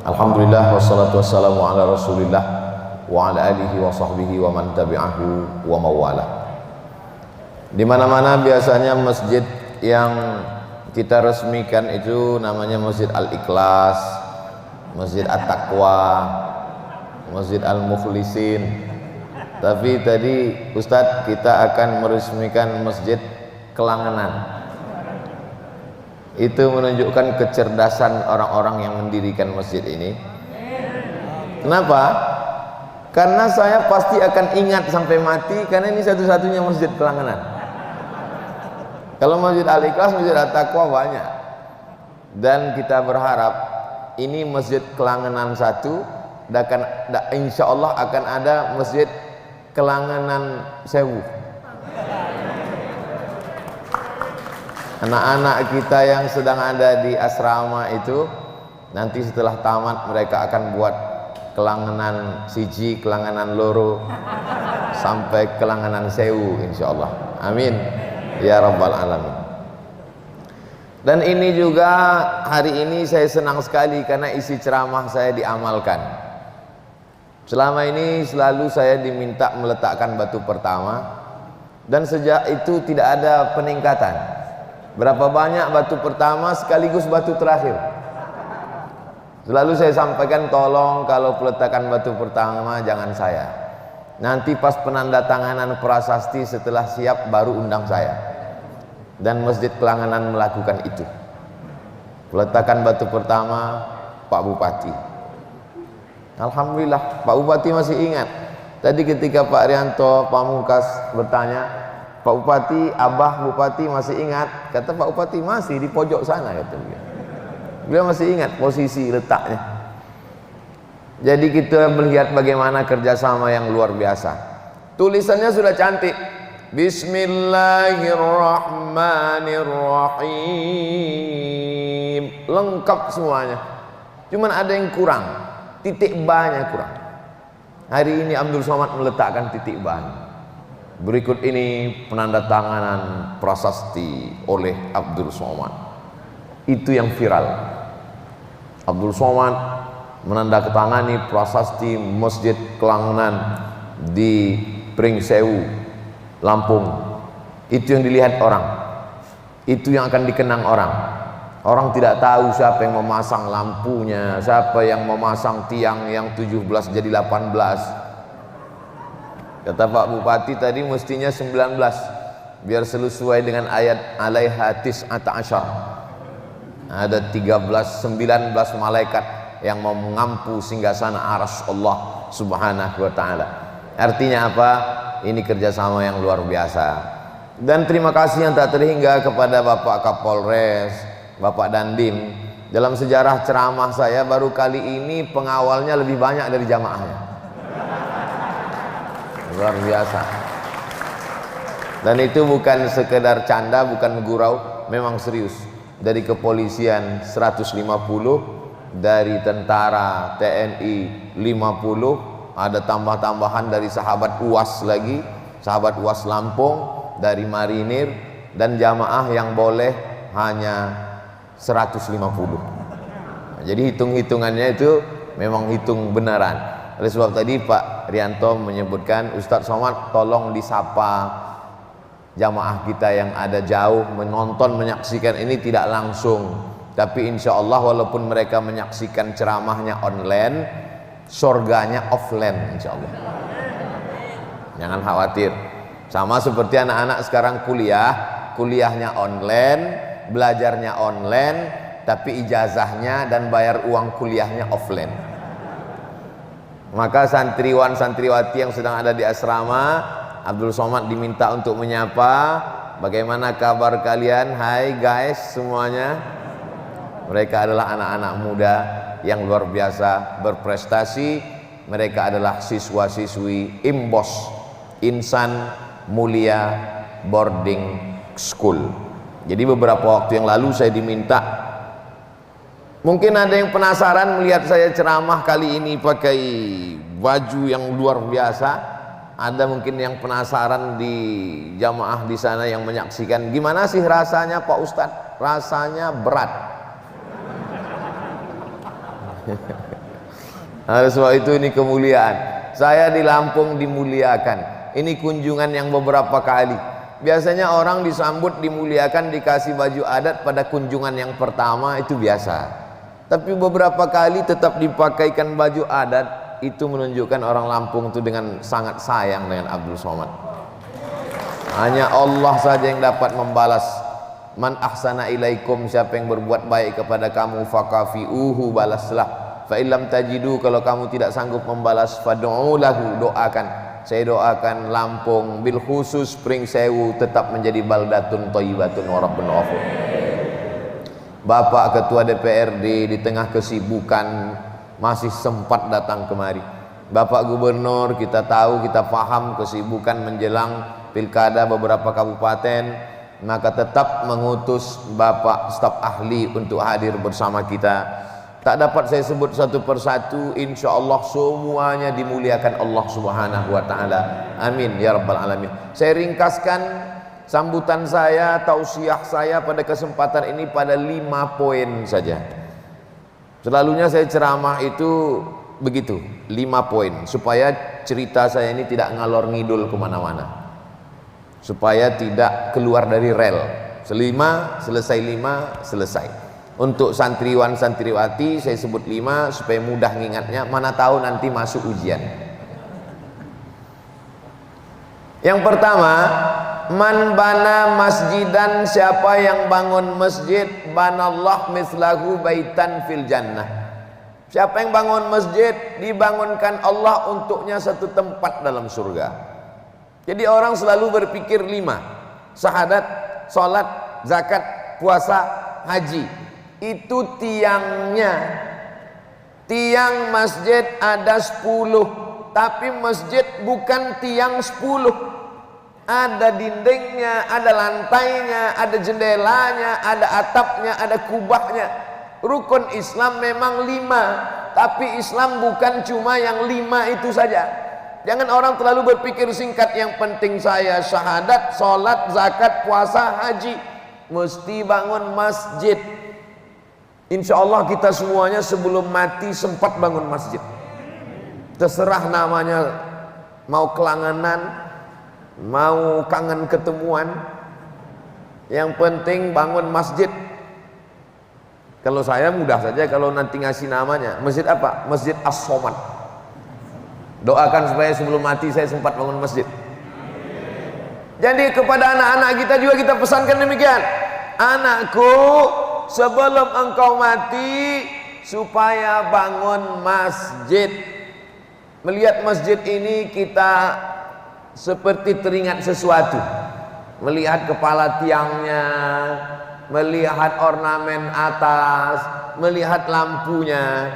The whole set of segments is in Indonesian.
Alhamdulillah wassalatu wassalamu ala Rasulillah wa ala alihi wa sahbihi wa man tabi'ahu wa mawala. Di mana-mana biasanya masjid yang kita resmikan itu namanya Masjid Al-Ikhlas, Masjid At-Taqwa, Masjid Al-Mukhlisin. Tapi tadi Ustadz kita akan meresmikan Masjid Kelangenan. Itu menunjukkan kecerdasan orang-orang yang mendirikan masjid ini. Kenapa? Karena saya pasti akan ingat sampai mati, karena ini satu-satunya masjid Kelangenan. Kalau Masjid Al-Ikhlas, Masjid At-Taqwa banyak. Dan kita berharap ini Masjid Kelangenan satu, dan insya Allah akan ada Masjid Kelangenan Sewu. Anak-anak kita yang sedang ada di asrama itu nanti setelah tamat mereka akan buat Kelangenan siji, Kelangenan loro, sampai Kelangenan Sewu insyaallah. Amin ya rabbal alamin. Dan ini juga hari ini saya senang sekali karena isi ceramah saya diamalkan. Selama ini selalu saya diminta meletakkan batu pertama, dan sejak itu tidak ada peningkatan. Berapa banyak batu pertama sekaligus batu terakhir. Selalu saya sampaikan, tolong kalau peletakan batu pertama jangan saya. Nanti pas penandatanganan prasasti setelah siap baru undang saya. Dan Masjid Kelangenan melakukan itu. Peletakan batu pertama Pak Bupati. Alhamdulillah Pak Bupati masih ingat. Tadi ketika Pak Rianto Pamungkas bertanya, Pak Bupati, Abah Bupati masih ingat? Kata Pak Bupati, masih di pojok sana, kata beliau. Beliau masih ingat posisi letaknya. Jadi kita melihat bagaimana kerjasama yang luar biasa. Tulisannya sudah cantik. Bismillahirrahmanirrahim. Lengkap semuanya. Cuman ada yang kurang. Titik ba-nya kurang. Hari ini Abdul Somad meletakkan titik ba. Berikut ini penandatanganan prasasti oleh Abdul Somad. Itu yang viral. Abdul Somad menandatangani prasasti Masjid Kelangenan di Pringsewu, Lampung. Itu yang dilihat orang. Itu yang akan dikenang orang. Orang tidak tahu siapa yang memasang lampunya, siapa yang memasang tiang yang 17 jadi 18. Kata Pak Bupati tadi mestinya 19 biar sesuai dengan ayat alaiha tis'ata asyar. Ada 19 malaikat yang mau mengampu singgasana arsy Allah Subhanahu wa taala. Artinya apa? Ini kerjasama yang luar biasa. Dan terima kasih yang tak terhingga kepada Bapak Kapolres, Bapak Dandim. Dalam sejarah ceramah saya baru kali ini pengawalnya lebih banyak dari jamaahnya. Luar biasa. Dan itu bukan sekedar canda, bukan gurau, memang serius. Dari kepolisian 150, dari tentara TNI 50, ada tambah-tambahan dari sahabat UAS lagi, sahabat UAS Lampung, dari marinir, dan jamaah yang boleh hanya 150. Jadi hitung-hitungannya itu memang hitung beneran. Oleh sebab tadi Pak Rianto menyebutkan, Ustadz Somad tolong disapa jamaah kita yang ada jauh menonton, menyaksikan ini tidak langsung, tapi insya Allah walaupun mereka menyaksikan ceramahnya online, surganya offline insya Allah. Jangan khawatir. Sama seperti anak-anak sekarang kuliahnya online, belajarnya online, tapi ijazahnya dan bayar uang kuliahnya offline. Maka santriwan santriwati yang sedang ada di asrama, Abdul Somad diminta untuk menyapa. Bagaimana kabar kalian? Hai guys semuanya. Mereka adalah anak-anak muda yang luar biasa berprestasi. Mereka adalah siswa-siswi IMBOS, Insan Mulia Boarding School. Jadi beberapa waktu yang lalu saya diminta. Mungkin ada yang penasaran melihat saya ceramah kali ini pakai baju yang luar biasa. Ada mungkin yang penasaran di jamaah di sana yang menyaksikan, gimana sih rasanya Pak Ustadz? Rasanya berat. Oleh sebab itu ini kemuliaan. Saya di Lampung dimuliakan. Ini kunjungan yang beberapa kali. Biasanya orang disambut dimuliakan dikasih baju adat pada kunjungan yang pertama, itu biasa. Tapi beberapa kali tetap dipakaikan baju adat. Itu menunjukkan orang Lampung itu dengan sangat sayang dengan Abdul Somad. Hanya Allah saja yang dapat membalas. Man ahsana ilaikum, siapa yang berbuat baik kepada kamu, fakafi'uhu, balaslah. Fa illam tajidu, kalau kamu tidak sanggup membalas, fad'u lahu, doakan. Saya doakan Lampung bil khusus Pring Sewu tetap menjadi baldatun thayyibatun wa rabbun ghafur. Bapak Ketua DPRD di tengah kesibukan masih sempat datang kemari. Bapak Gubernur, kita tahu, kita paham kesibukan menjelang pilkada beberapa kabupaten, maka tetap mengutus Bapak staf ahli untuk hadir bersama kita. Tak dapat saya sebut satu persatu, insya Allah semuanya dimuliakan Allah Subhanahu wa Ta'ala. Amin ya Rabbal Alamin. Saya ringkaskan sambutan saya, tausiah saya pada kesempatan ini pada 5 poin saja. Selalunya saya ceramah itu begitu, 5 poin, supaya cerita saya ini tidak ngalor ngidul kemana-mana, supaya tidak keluar dari rel. 5 selesai, 5 selesai. Untuk santriwan santriwati saya sebut 5 supaya mudah ngingatnya, mana tahu nanti masuk ujian. Yang pertama, man bana masjidan, siapa yang bangun masjid, banallah mislahu baitan fil jannah. Siapa yang bangun masjid, dibangunkan Allah untuknya satu tempat dalam surga. Jadi orang selalu berpikir 5, syahadat, sholat, zakat, puasa, haji. Itu tiangnya. Tiang masjid ada 10, tapi masjid bukan tiang 10. Ada dindingnya, ada lantainya, ada jendelanya, ada atapnya, ada kubahnya. Rukun Islam memang 5, tapi Islam bukan cuma yang 5 itu saja. Jangan orang terlalu berpikir singkat, yang penting saya syahadat, sholat, zakat, puasa, haji. Mesti bangun masjid. Insya Allah kita semuanya sebelum mati sempat bangun masjid. Terserah namanya, mau kelanganan, mau kangen ketemuan, yang penting bangun masjid. Kalau saya mudah saja kalau nanti ngasih namanya. Masjid apa? Masjid As-Somad. Doakan supaya sebelum mati saya sempat bangun masjid. Jadi kepada anak-anak kita juga kita pesankan demikian. Anakku, sebelum engkau mati supaya bangun masjid. Melihat masjid ini kita seperti teringat sesuatu. Melihat kepala tiangnya, melihat ornamen atas, melihat lampunya,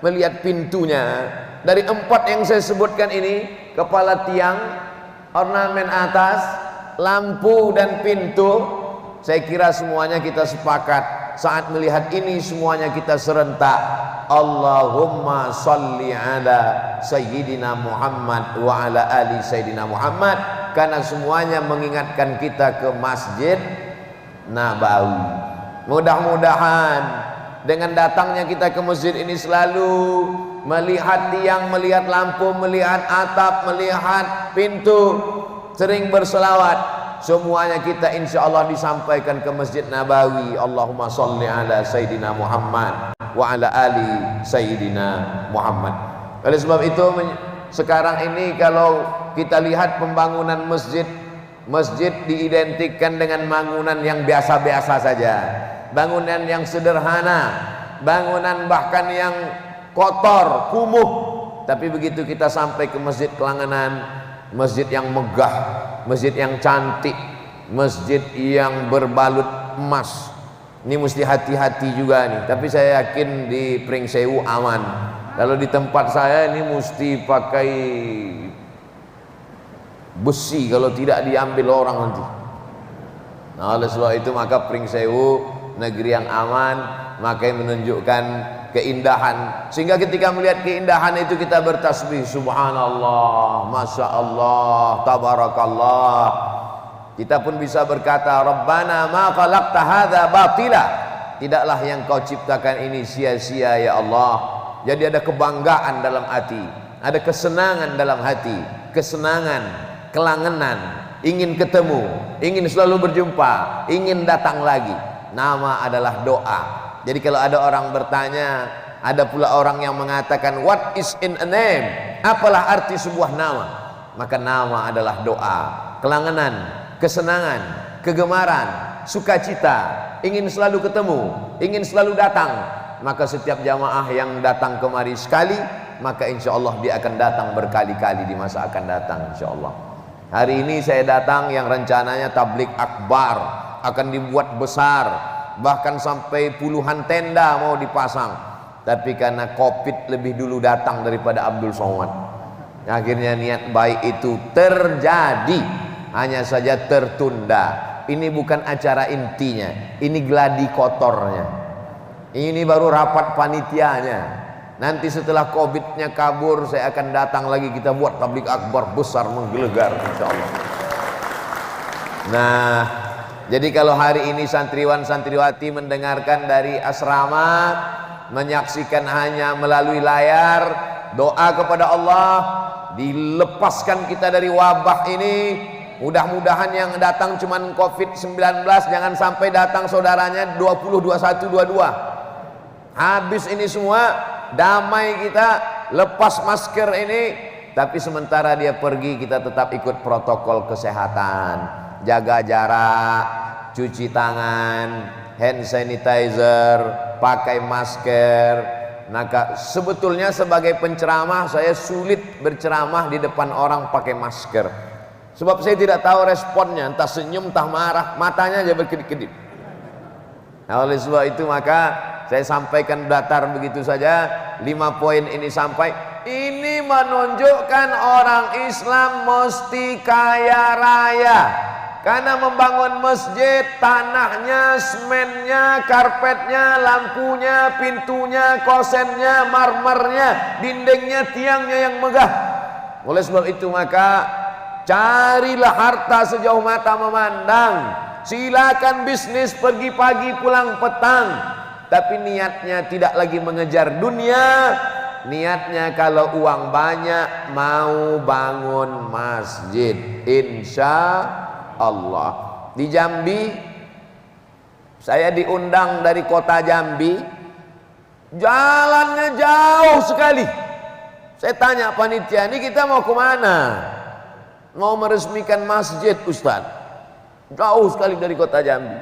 melihat pintunya. Dari 4 yang saya sebutkan ini, kepala tiang, ornamen atas, lampu dan pintu, saya kira semuanya kita sepakat. Saat melihat ini semuanya kita serentak, Allahumma salli ala Sayyidina Muhammad wa ala ali Sayyidina Muhammad, karena semuanya mengingatkan kita ke Masjid Nabawi. Mudah-mudahan dengan datangnya kita ke masjid ini selalu melihat tiang, melihat lampu, melihat atap, melihat pintu, sering berselawat, semuanya kita insya Allah disampaikan ke Masjid Nabawi. Allahumma salli ala Sayyidina Muhammad wa ala ali Sayyidina Muhammad. Oleh sebab itu sekarang ini kalau kita lihat pembangunan masjid, masjid diidentikan dengan bangunan yang biasa-biasa saja, bangunan yang sederhana, bangunan bahkan yang kotor, kumuh. Tapi begitu kita sampai ke masjid Kelangenan, masjid yang megah, masjid yang cantik, masjid yang berbalut emas, ini mesti hati-hati juga nih. Tapi saya yakin di Pring Sewu aman. Kalau di tempat saya ini mesti pakai besi, kalau tidak diambil orang nanti. Nah, oleh sebab itu maka Pring Sewu negeri yang aman, maka menunjukkan keindahan, sehingga ketika melihat keindahan itu kita bertasbih subhanallah, masya Allah, tabarakallah. Kita pun bisa berkata Rabbana ma khalaqta hadza batila, tidaklah yang kau ciptakan ini sia-sia ya Allah. Jadi ada kebanggaan dalam hati, ada kesenangan dalam hati, kesenangan, kelangenan, ingin ketemu, ingin selalu berjumpa, ingin datang lagi. Nama adalah doa. Jadi kalau ada orang bertanya, ada pula orang yang mengatakan what is in a name? Apalah arti sebuah nama? Maka nama adalah doa. Kelangenan, kesenangan, kegemaran, sukacita, ingin selalu ketemu, ingin selalu datang. Maka setiap jamaah yang datang kemari sekali, maka insya Allah dia akan datang berkali-kali di masa akan datang, insya Allah. Hari ini saya datang yang rencananya tablik akbar, akan dibuat besar, bahkan sampai puluhan tenda mau dipasang. Tapi karena Covid lebih dulu datang daripada Abdul Somad, akhirnya niat baik itu terjadi, hanya saja tertunda. Ini bukan acara intinya, ini gladi kotornya. Ini baru rapat panitianya. Nanti setelah Covid-nya kabur, saya akan datang lagi, kita buat tablik akbar besar menggelegar insyaallah. Nah, jadi kalau hari ini santriwan santriwati mendengarkan dari asrama, menyaksikan hanya melalui layar, doa kepada Allah dilepaskan kita dari wabah ini. Mudah-mudahan yang datang cuman Covid-19, jangan sampai datang saudaranya 20, 21, 22. Habis ini semua, damai kita, lepas masker ini. Tapi sementara dia pergi, kita tetap ikut protokol kesehatan, jaga jarak, cuci tangan, hand sanitizer, pakai masker. Maka sebetulnya sebagai penceramah, saya sulit berceramah di depan orang pakai masker, sebab saya tidak tahu responnya, entah senyum, entah marah, matanya aja berkedip-kedip. Nah, oleh sebab itu maka saya sampaikan datar begitu saja. 5 poin ini sampai. Ini menunjukkan orang Islam mesti kaya raya, karena membangun masjid, tanahnya, semennya, karpetnya, lampunya, pintunya, kosennya, marmernya, dindingnya, tiangnya yang megah. Oleh sebab itu maka carilah harta sejauh mata memandang. Silakan bisnis pergi pagi pulang petang, tapi niatnya tidak lagi mengejar dunia. Niatnya kalau uang banyak mau bangun masjid, insya Allah. Di Jambi saya diundang dari kota Jambi, jalannya jauh sekali. Saya tanya panitia, ini kita mau kemana? Mau meresmikan masjid Ustaz. Jauh sekali dari kota Jambi.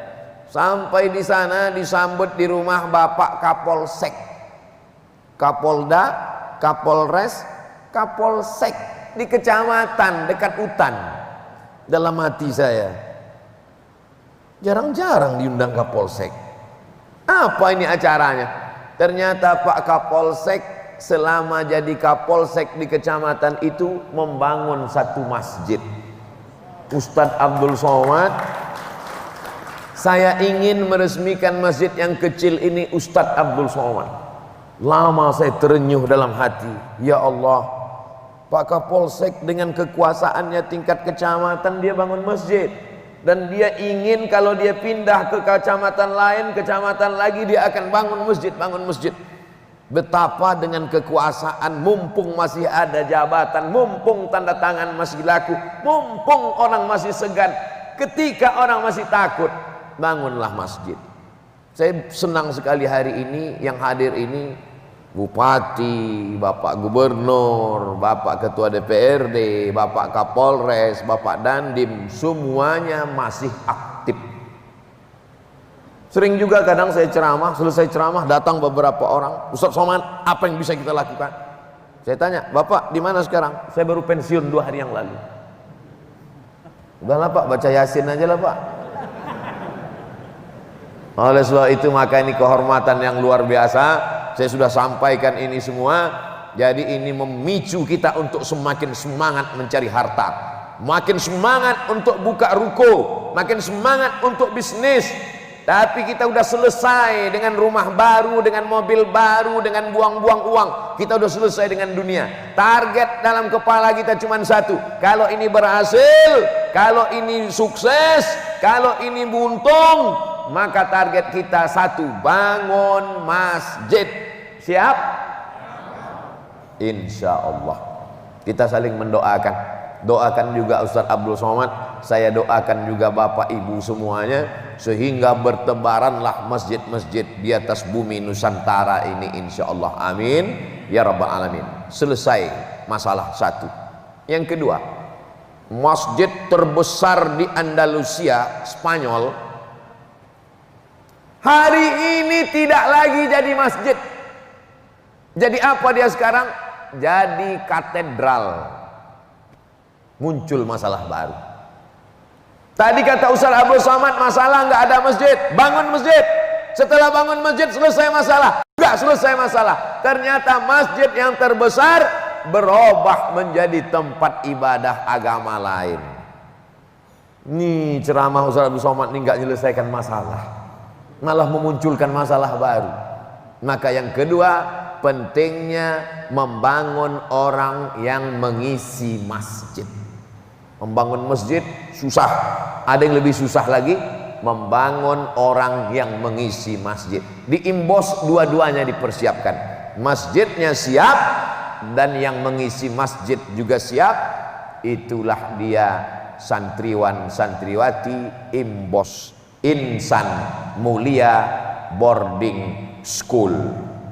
Sampai di sana disambut di rumah Bapak Kapolsek, Kapolda, Kapolres, Kapolsek di kecamatan dekat hutan. Dalam hati saya, jarang-jarang diundang Kapolsek. Apa ini acaranya? Ternyata Pak Kapolsek selama jadi Kapolsek di kecamatan itu membangun satu masjid. Ustadz Abdul Somad, saya ingin meresmikan masjid yang kecil ini. Ustadz Abdul Somad, lama saya terenyuh dalam hati, ya Allah, Pak Kapolsek dengan kekuasaannya tingkat kecamatan dia bangun masjid, dan dia ingin kalau dia pindah ke kecamatan lain, kecamatan lagi dia akan bangun masjid. Betapa dengan kekuasaan, mumpung masih ada jabatan, mumpung tanda tangan masih laku, mumpung orang masih segan, ketika orang masih takut, bangunlah masjid. Saya senang sekali hari ini yang hadir ini Bupati, Bapak Gubernur, Bapak Ketua DPRD, Bapak Kapolres, Bapak Dandim, semuanya masih aktif. Sering juga kadang saya ceramah, selesai ceramah datang beberapa orang, Ustaz Somad, apa yang bisa kita lakukan? Saya tanya, Bapak di mana sekarang? Saya baru pensiun 2 hari yang lalu. Udahlah Pak, baca Yasin aja lah Pak. Oleh sebab itu maka ini kehormatan yang luar biasa. Saya sudah sampaikan ini semua. Jadi ini memicu kita untuk semakin semangat mencari harta, makin semangat untuk buka ruko, makin semangat untuk bisnis. Tapi kita udah selesai dengan rumah baru, dengan mobil baru, dengan buang-buang uang. Kita udah selesai dengan dunia. Target dalam kepala kita cuma satu. Kalau ini berhasil, kalau ini sukses, kalau ini buntung, maka target kita satu, bangun masjid. Siap? insya Allah. Kita saling mendoakan. Doakan juga Ustaz Abdul Somad, saya doakan juga Bapak Ibu semuanya, sehingga bertebaranlah masjid-masjid di atas bumi Nusantara ini insya Allah. Amin ya rabbal alamin. Selesai masalah satu. Yang kedua, masjid terbesar di Andalusia, Spanyol, hari ini tidak lagi jadi masjid. Jadi apa dia sekarang? Jadi katedral. Muncul masalah baru. Tadi kata Ustaz Abdul Somad, masalah nggak ada masjid, bangun masjid. Setelah bangun masjid selesai masalah? Nggak selesai masalah. Ternyata masjid yang terbesar berubah menjadi tempat ibadah agama lain. Nih ceramah Ustaz Abdul Somad ini nggak menyelesaikan masalah, malah memunculkan masalah baru. Maka yang kedua, pentingnya membangun orang yang mengisi masjid. Membangun masjid susah, ada yang lebih susah lagi, membangun orang yang mengisi masjid. Di Imbos dua-duanya dipersiapkan, masjidnya siap dan yang mengisi masjid juga siap. Itulah dia santriwan santriwati Imbos, Insan Mulia Boarding School.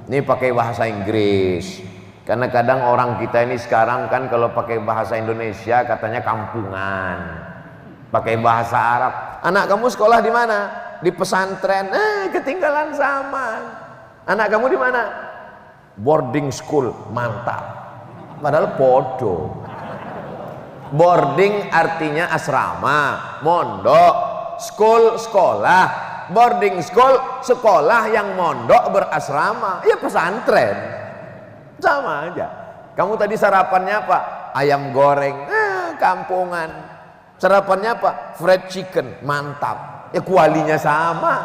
Ini pakai bahasa Inggris, karena kadang orang kita ini sekarang kan kalau pakai bahasa Indonesia katanya kampungan, pakai bahasa Arab. Anak kamu sekolah di mana? Di pesantren. Ketinggalan zaman. Anak kamu di mana? Boarding school. Mantap. Padahal bodoh. Boarding artinya asrama, mondok, school sekolah, boarding school sekolah yang mondok berasrama, ya pesantren. Sama aja. Kamu tadi sarapannya apa? Ayam goreng, kampungan. Sarapannya apa? Fried chicken, mantap. Ya kualinya sama,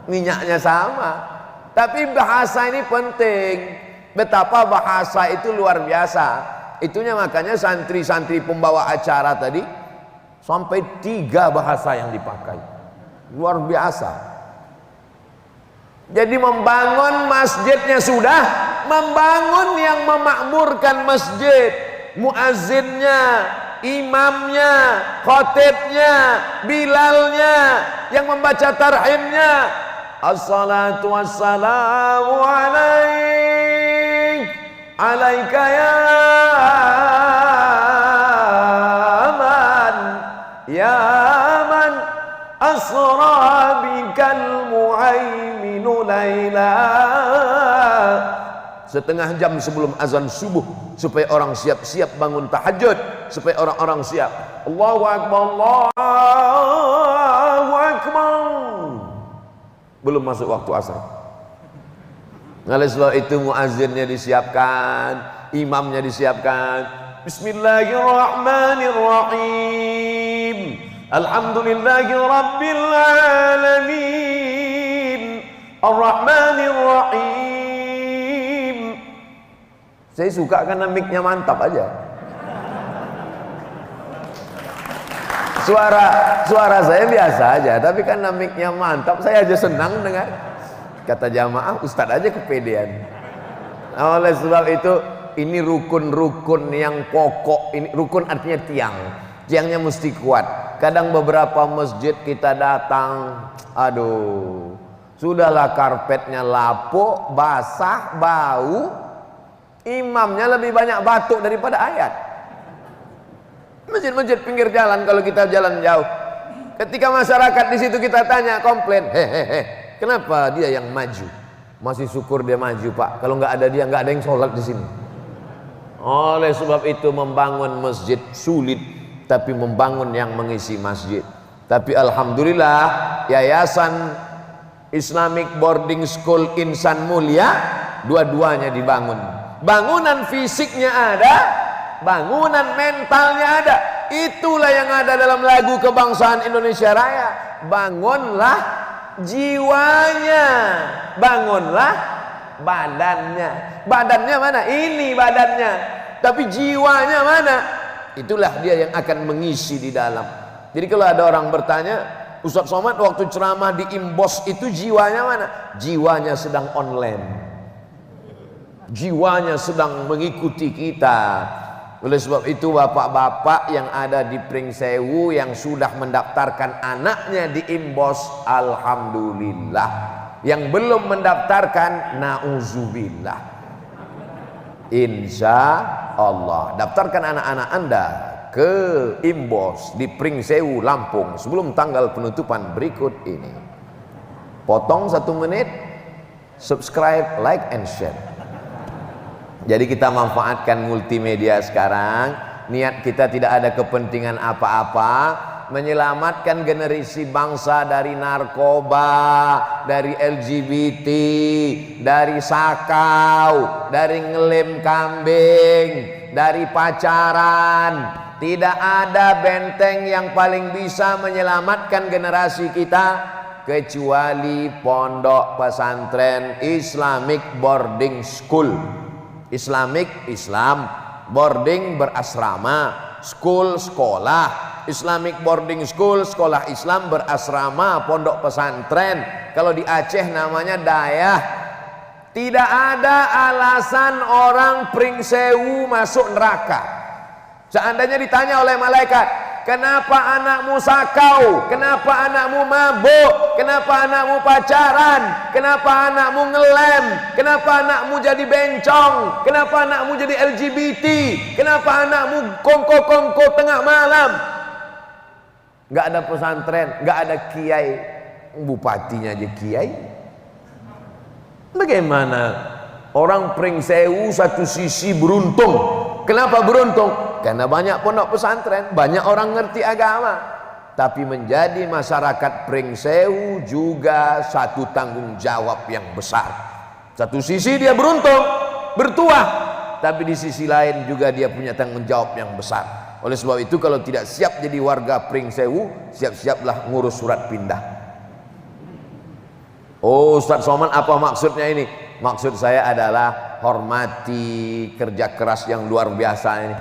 minyaknya sama. Tapi bahasa ini penting. Betapa bahasa itu luar biasa. Itunya makanya santri-santri pembawa acara tadi sampai 3 bahasa yang dipakai. Luar biasa. Jadi membangun masjidnya sudah, membangun yang memakmurkan masjid, muazzinnya, imamnya, khotibnya, bilalnya, yang membaca tarhimnya. Assalatu wassalamu alaik, alaika ya man, ya man asra bikal muhaiminu laila. Setengah jam sebelum azan subuh, supaya orang siap-siap bangun tahajud, supaya orang-orang siap. Allahu Akbar, Allahu Akbar. Belum masuk waktu asar. Oleh sebab itu muazzinnya disiapkan, imamnya disiapkan. Bismillahirrahmanirrahim. Alhamdulillahi rabbil alamin. Ar-Rahmanir-Rahim. Saya suka karena mic-nya mantap aja. Suara saya biasa aja, tapi karena mic-nya mantap, saya aja senang dengar. Kata jamaah, ustadz aja kepedean. Oleh sebab itu, ini rukun-rukun yang pokok. Ini rukun artinya tiang. Tiangnya mesti kuat. Kadang beberapa masjid kita datang, aduh, sudahlah karpetnya lapuk, basah, bau. Imamnya lebih banyak batuk daripada ayat. Masjid-masjid pinggir jalan, kalau kita jalan jauh, ketika masyarakat di situ kita tanya, komplain, kenapa dia yang maju? Masih syukur dia maju, Pak. Kalau nggak ada dia, nggak ada yang sholat di sini. Oleh sebab itu membangun masjid sulit, tapi membangun yang mengisi masjid. Tapi alhamdulillah, Yayasan Islamic Boarding School Insan Mulia, dua-duanya dibangun. Bangunan fisiknya ada, bangunan mentalnya ada. Itulah yang ada dalam lagu kebangsaan Indonesia Raya. Bangunlah jiwanya, bangunlah badannya. Badannya mana? Ini badannya. Tapi jiwanya mana? Itulah dia yang akan mengisi di dalam. Jadi kalau ada orang bertanya, Ustaz Somad waktu ceramah di Imbos itu jiwanya mana? Jiwanya sedang online. jiwanya sedang mengikuti kita. Oleh sebab itu bapak-bapak yang ada di Pringsewu yang sudah mendaftarkan anaknya di Imbos, alhamdulillah. Yang belum mendaftarkan, nauzubillah. Insya Allah daftarkan anak-anak Anda ke Imbos di Pringsewu, Lampung sebelum tanggal penutupan berikut ini. Potong 1 menit, subscribe, like, and share. Jadi kita manfaatkan multimedia sekarang. Niat kita tidak ada kepentingan apa-apa, menyelamatkan generasi bangsa dari narkoba, dari LGBT, dari sakau, dari ngelem kambing, dari pacaran. Tidak ada benteng yang paling bisa menyelamatkan generasi kita kecuali pondok pesantren Islamic Boarding School. Islamic, Islam, boarding berasrama, school, sekolah. Islamic Boarding School, sekolah Islam berasrama, pondok pesantren. Kalau di Aceh namanya dayah. Tidak ada alasan orang Pringsewu masuk neraka. Seandainya ditanya oleh malaikat, kenapa anakmu sakau? Kenapa anakmu mabuk? Kenapa anakmu pacaran? Kenapa anakmu ngelem? Kenapa anakmu jadi bencong? Kenapa anakmu jadi LGBT? Kenapa anakmu kongko-kongko tengah malam? Gak ada pesantren, gak ada kiai. Bupatinya aja kiai. Bagaimana? Orang Pringsewu satu sisi beruntung. Kenapa beruntung? Karena banyak pondok pesantren, banyak orang ngerti agama. Tapi menjadi masyarakat Pringsewu juga satu tanggung jawab yang besar. Satu sisi dia beruntung, bertuah, tapi di sisi lain juga dia punya tanggung jawab yang besar. Oleh sebab itu kalau tidak siap jadi warga Pringsewu, siap-siaplah ngurus surat pindah. Oh Ustaz Somad, apa maksudnya ini? Maksud saya adalah hormati kerja keras yang luar biasa ini.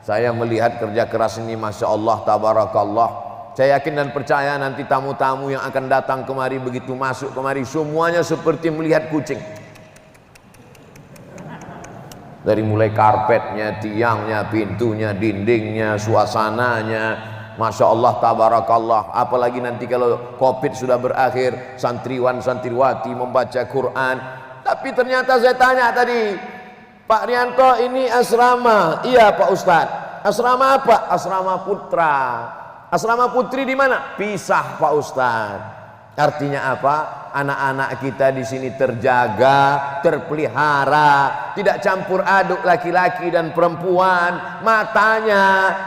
Saya melihat kerja keras ini, Masya Allah, Tabarakallah. Saya yakin dan percaya nanti tamu-tamu yang akan datang kemari, begitu masuk kemari, semuanya seperti melihat kucing. Dari mulai karpetnya, tiangnya, pintunya, dindingnya, suasananya, Masya Allah, Tabarakallah. Apalagi nanti kalau Covid sudah berakhir, santriwan santriwati membaca Quran. Tapi ternyata saya tanya tadi, Pak Rianto, ini asrama. Iya Pak Ustadz. Asrama apa? Asrama putra. Asrama putri di mana? Pisah Pak Ustadz. Artinya apa? Anak-anak kita di sini terjaga, terpelihara, tidak campur aduk laki-laki dan perempuan, matanya,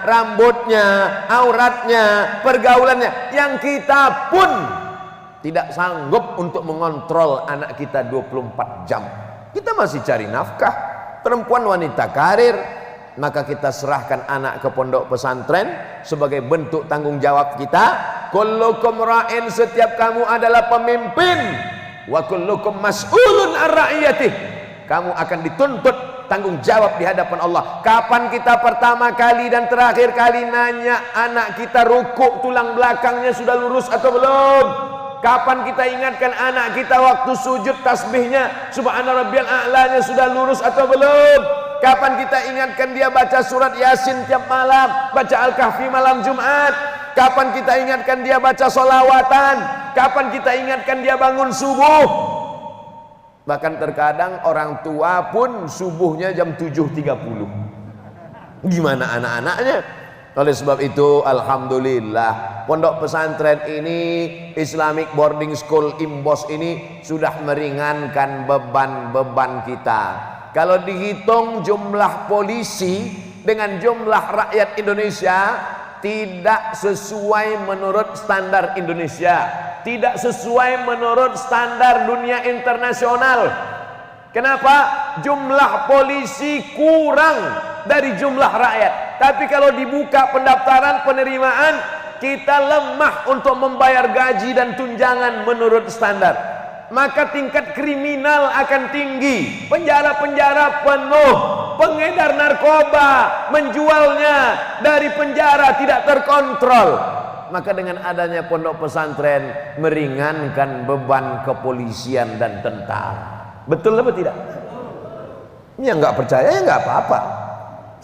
rambutnya, auratnya, pergaulannya. Yang kita pun tidak sanggup untuk mengontrol anak kita 24 jam. Kita masih cari nafkah, perempuan wanita karir, maka kita serahkan anak ke pondok pesantren sebagai bentuk tanggung jawab kita. Kullukum ra'in, setiap kamu adalah pemimpin, wa kullukum mas'ulun ar ra'iyatih. Kamu akan dituntut tanggung jawab di hadapan Allah. Kapan kita pertama kali dan terakhir kali nanya anak kita rukuk tulang belakangnya sudah lurus atau belum? Kapan kita ingatkan anak kita waktu sujud tasbihnya subhana rabbiyal a'lanya sudah lurus atau belum? Kapan kita ingatkan dia baca surat Yasin tiap malam, baca Al-Kahfi malam Jumat? Kapan kita ingatkan dia baca sholawatan? Kapan kita ingatkan dia bangun subuh? Bahkan terkadang orang tua pun subuhnya jam 7.30. Gimana anak-anaknya? Oleh sebab itu alhamdulillah pondok pesantren ini, Islamic Boarding School Imbos ini sudah meringankan beban-beban kita. Kalau dihitung jumlah polisi dengan jumlah rakyat Indonesia, tidak sesuai menurut standar Indonesia, tidak sesuai menurut standar dunia internasional. Kenapa? Jumlah polisi kurang dari jumlah rakyat. Tapi kalau dibuka pendaftaran penerimaan, kita lemah untuk membayar gaji dan tunjangan menurut standar. Maka tingkat kriminal akan tinggi, penjara-penjara penuh, pengedar narkoba menjualnya dari penjara tidak terkontrol. Maka dengan adanya pondok pesantren meringankan beban kepolisian dan tentara. Betul apa tidak? Ya nggak percaya ya nggak apa-apa.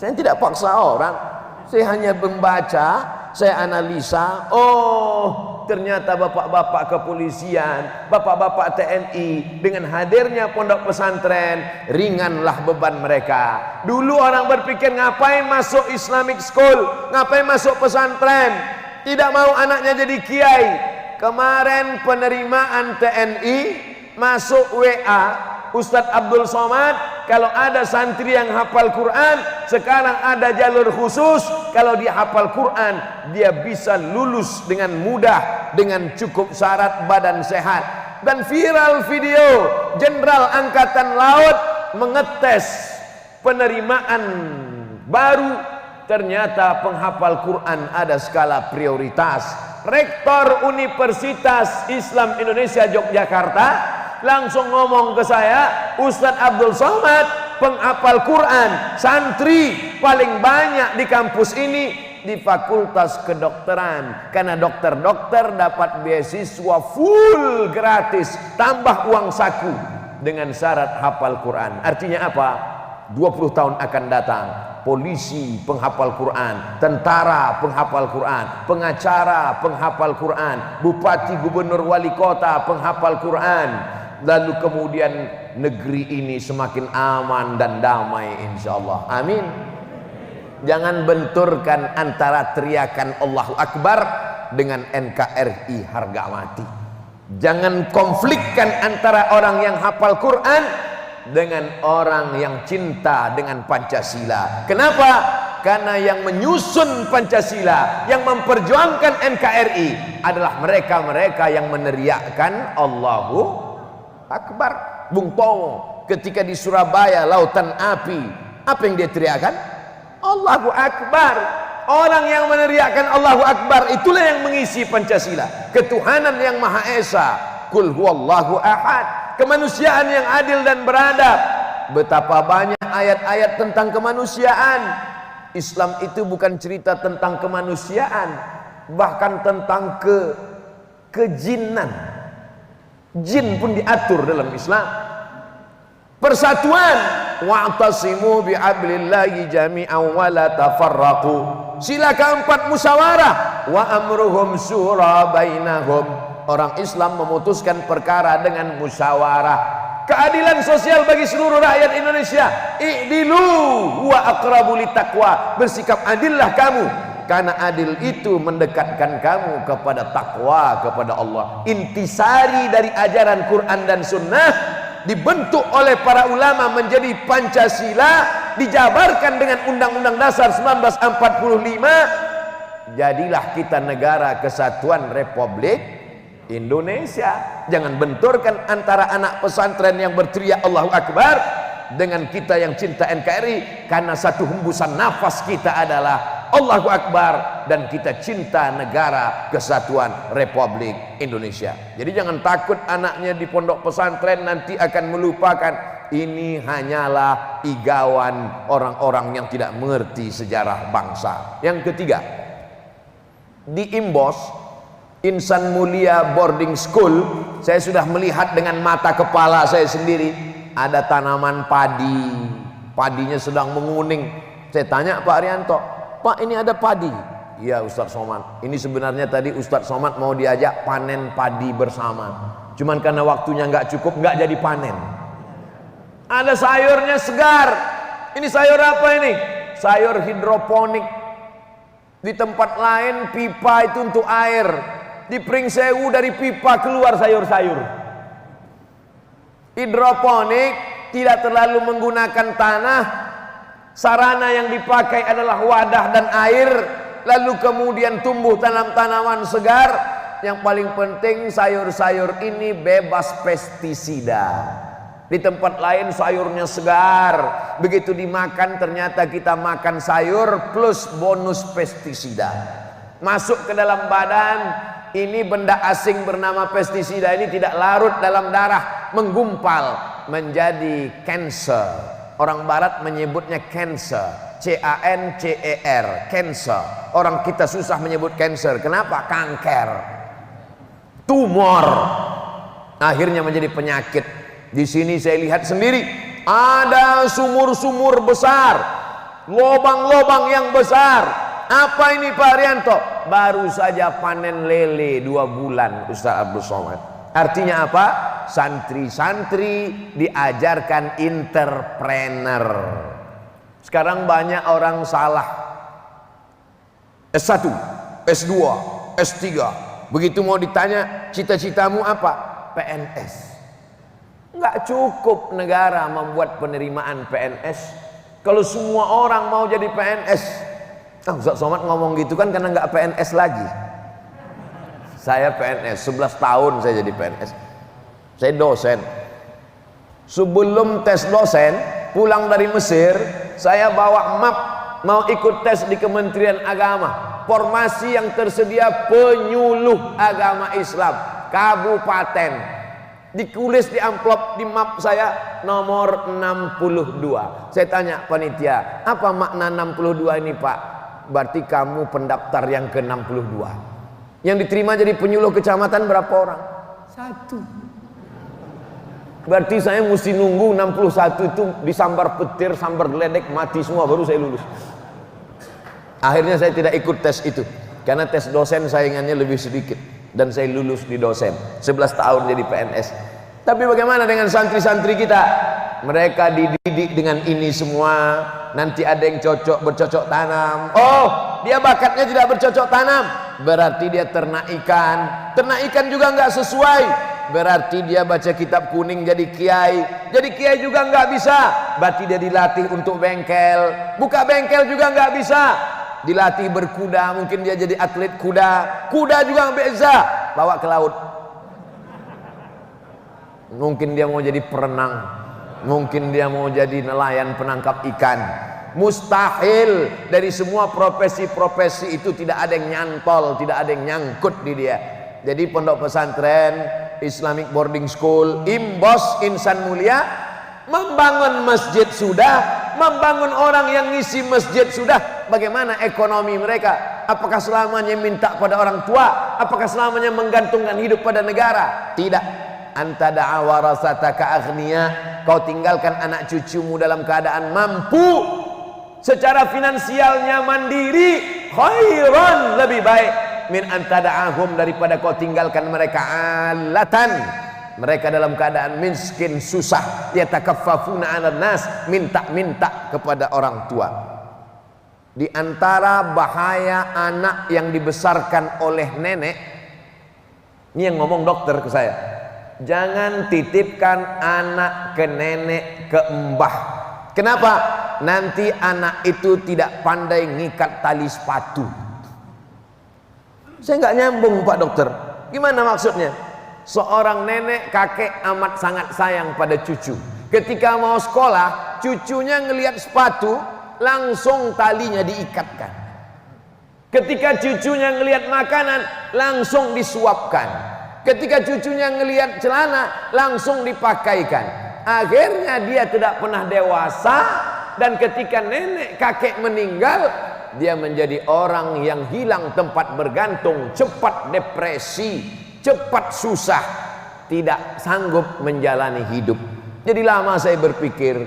Saya tidak paksa orang. Saya hanya membaca, saya analisa. Oh, ternyata bapak-bapak kepolisian, bapak-bapak TNI, dengan hadirnya pondok pesantren, ringanlah beban mereka. Dulu orang berpikir, ngapain masuk Islamic school, ngapain masuk pesantren, tidak mau anaknya jadi kiai. Kemarin penerimaan TNI masuk WA Ustadz Abdul Somad, kalau ada santri yang hafal Quran, sekarang ada jalur khusus. Kalau dia hafal Quran, dia bisa lulus dengan mudah, dengan cukup syarat badan sehat. Dan viral video Jenderal Angkatan Laut mengetes penerimaan baru. Ternyata penghafal Quran ada skala prioritas. Rektor Universitas Islam Indonesia Yogyakarta langsung ngomong ke saya, Ustadz Abdul Somad, penghafal Quran, santri paling banyak di kampus ini di Fakultas Kedokteran, karena dokter-dokter dapat beasiswa full gratis tambah uang saku dengan syarat hafal Quran. Artinya apa? 20 tahun akan datang, polisi penghafal Quran, tentara penghafal Quran, pengacara penghafal Quran, bupati, gubernur, wali kota penghafal Quran. Lalu kemudian negeri ini semakin aman dan damai insyaallah. Amin. Jangan benturkan antara teriakan Allahu Akbar dengan NKRI harga mati. Jangan konflikkan antara orang yang hafal Quran dengan orang yang cinta dengan Pancasila. Kenapa? Karena yang menyusun Pancasila, yang memperjuangkan NKRI adalah mereka-mereka yang meneriakkan Allahu Akbar. Bung Tomo ketika di Surabaya lautan api, apa yang dia teriakkan? Allahu Akbar. Orang yang meneriakkan Allahu Akbar itulah yang mengisi Pancasila. Ketuhanan yang Maha Esa, Qul huwallahu ahad, kemanusiaan yang adil dan beradab. Betapa banyak ayat-ayat tentang kemanusiaan. Islam itu bukan cerita tentang kemanusiaan, bahkan tentang kejinan. Jin pun diatur dalam Islam. Persatuan, wa'tasimu bihablillahi jami'an wa la tafarraqu. Sila keempat musyawarah, wa amruhum syura bainahum. Orang Islam memutuskan perkara dengan musyawarah. Keadilan sosial bagi seluruh rakyat Indonesia. I'dilu huwa aqrabu littaqwa. Bersikap adillah kamu, karena adil itu mendekatkan kamu kepada takwa kepada Allah. Intisari dari ajaran Quran dan Sunnah dibentuk oleh para ulama menjadi Pancasila, dijabarkan dengan Undang-Undang Dasar 1945. Jadilah kita negara kesatuan Republik Indonesia. Jangan benturkan antara anak pesantren yang berteriak Allahu Akbar dengan kita yang cinta NKRI, karena satu hembusan nafas kita adalah Allahu Akbar dan kita cinta negara kesatuan Republik Indonesia. Jadi jangan takut anaknya di pondok pesantren nanti akan melupakan. Ini hanyalah igawan orang-orang yang tidak mengerti sejarah bangsa. Yang ketiga, di Imbos, Insan Mulia Boarding School, saya sudah melihat dengan mata kepala saya sendiri. Ada tanaman padi, padinya sedang menguning. Saya tanya Pak Arianto, Pak, ini ada padi. Iya Ustadz Somad, ini sebenarnya tadi Ustadz Somad mau diajak panen padi bersama, cuman karena waktunya nggak cukup, nggak jadi panen. Ada sayurnya segar. Ini sayur apa ini? Sayur hidroponik. Di tempat lain pipa itu untuk air, di Pringsewu dari pipa keluar sayur-sayur. Hidroponik tidak terlalu menggunakan tanah, sarana yang dipakai adalah wadah dan air, lalu kemudian tumbuh tanaman segar. Yang paling penting sayur-sayur ini bebas pestisida. Di tempat lain sayurnya segar, begitu dimakan ternyata kita makan sayur plus bonus pestisida masuk ke dalam badan. Ini benda asing bernama pestisida ini tidak larut dalam darah, menggumpal menjadi cancer. Orang barat menyebutnya cancer, C-A-N-C-E-R, cancer. Orang kita susah menyebut cancer. Kenapa? Kanker, tumor, akhirnya menjadi penyakit. Di sini saya lihat sendiri ada sumur-sumur besar, lobang-lobang yang besar. Apa ini Pak Rianto? Baru saja panen lele 2 bulan Ustaz Abdul Somad. Artinya apa? Santri-santri diajarkan entrepreneur. Sekarang banyak orang salah. S1, S2, S3. Begitu mau ditanya cita-citamu apa? PNS. Enggak cukup negara membuat penerimaan PNS. Kalau semua orang mau jadi PNS, Ustaz Somad ngomong gitu kan karena enggak PNS lagi. Saya PNS, 11 tahun saya jadi PNS. Saya dosen. Sebelum tes dosen, pulang dari Mesir, saya bawa map mau ikut tes di Kementerian Agama. Formasi yang tersedia penyuluh agama Islam kabupaten. Ditulis di amplop di map saya nomor 62. Saya tanya panitia, apa makna 62 ini Pak? Berarti kamu pendaftar yang ke-62. Yang diterima jadi penyuluh kecamatan berapa orang? 1. Berarti saya mesti nunggu 61 itu disambar petir, sambar geledek, mati semua baru saya lulus. Akhirnya saya tidak ikut tes itu karena tes dosen saingannya lebih sedikit dan saya lulus di dosen. 11 tahun jadi PNS. Tapi bagaimana dengan santri-santri kita? Mereka dididik dengan ini semua. Nanti ada yang bercocok tanam. Oh, dia bakatnya tidak bercocok tanam, berarti dia ternak ikan. Ternak ikan juga nggak sesuai, berarti dia baca kitab kuning jadi kiai. Jadi kiai juga nggak bisa, berarti dia dilatih untuk bengkel. Buka bengkel juga nggak bisa, dilatih berkuda. Mungkin dia jadi atlet kuda. Kuda juga nggak bisa, bawa ke laut. Mungkin dia mau jadi perenang, mungkin dia mau jadi nelayan penangkap ikan. Mustahil. Dari semua profesi-profesi itu tidak ada yang nyantol, tidak ada yang nyangkut di dia. Jadi pondok pesantren, Islamic boarding school, Imbos Insan Mulia membangun masjid sudah, membangun orang yang ngisi masjid sudah. Bagaimana ekonomi mereka? Apakah selamanya minta pada orang tua? Apakah selamanya menggantungkan hidup pada negara? Tidak. Anta da'a warasataka aghniya, kau tinggalkan anak cucumu dalam keadaan mampu, secara finansialnya mandiri, khairan, lebih baik min anta da'ahum, daripada kau tinggalkan mereka alatan, mereka dalam keadaan miskin susah, yatakaffafuna 'alan nas, minta-minta kepada orang tua. Di antara bahaya anak yang dibesarkan oleh nenek, ini yang ngomong dokter ke saya, jangan titipkan anak ke nenek, ke mbah. Kenapa? Nanti anak itu tidak pandai ngikat tali sepatu. Saya nggak nyambung Pak Dokter. Gimana maksudnya? Seorang nenek kakek amat sangat sayang pada cucu. Ketika mau sekolah, cucunya ngelihat sepatu, langsung talinya diikatkan. Ketika cucunya ngelihat makanan, langsung disuapkan. Ketika cucunya ngelihat celana, langsung dipakaikan. Akhirnya dia tidak pernah dewasa, dan ketika nenek kakek meninggal, dia menjadi orang yang hilang tempat bergantung, cepat depresi, cepat susah, tidak sanggup menjalani hidup. Jadi lama saya berpikir,